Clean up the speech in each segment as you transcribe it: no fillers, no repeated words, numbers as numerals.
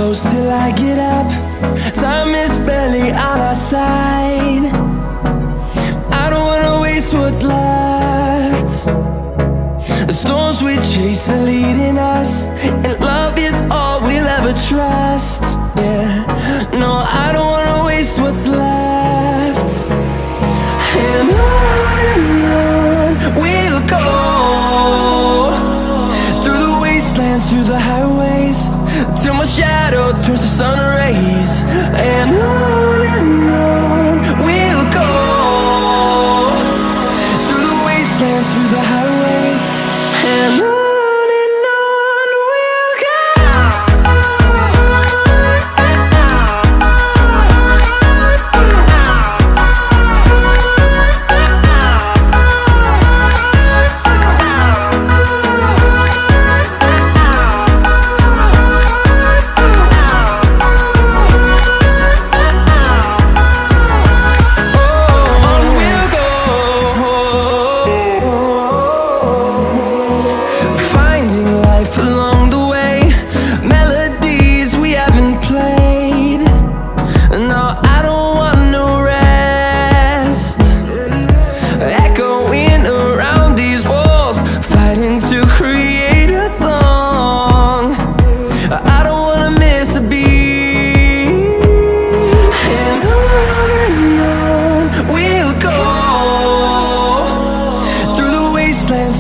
close till I get up. Time is barely on our side. I don't wanna waste what's left. The storms we chase are leading us, and love is all we'll ever trust. Yeah, no, I don't wanna waste what's left. And on we'll go, through the wastelands, through the highways, till my shadow turns to sun rays. And on we'll go, through the wastelands, through the highways, and on we'll go.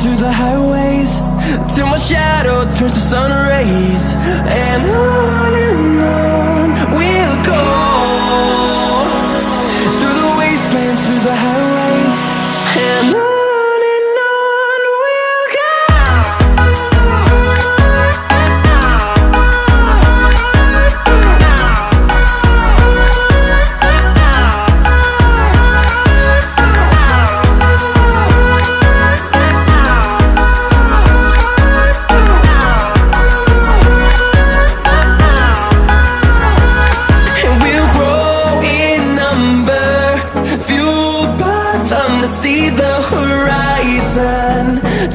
Through the highways, till my shadow turns to sun rays. And on we'll go, through the wastelands, through the highways, and on we'll go. To see the horizon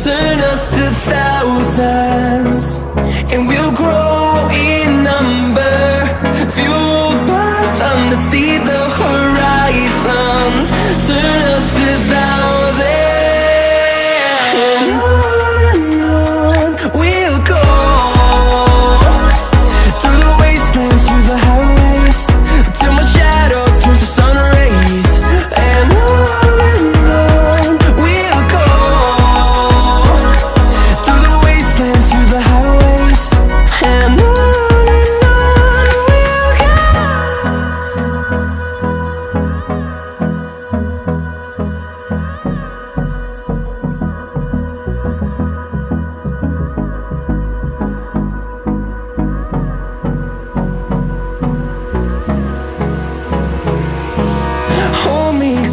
turn us to thousands, and we'll grow in number, fueled by them. To see the horizon turn us to thousands, and on we'll go, through the wastelands, through the highways, till my shadow turns to sun rays. And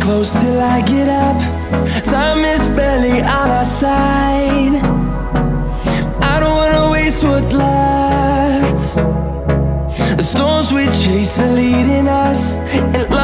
close till I get up. Time is barely on our side. I don't wanna waste what's left. The storms we chase are leading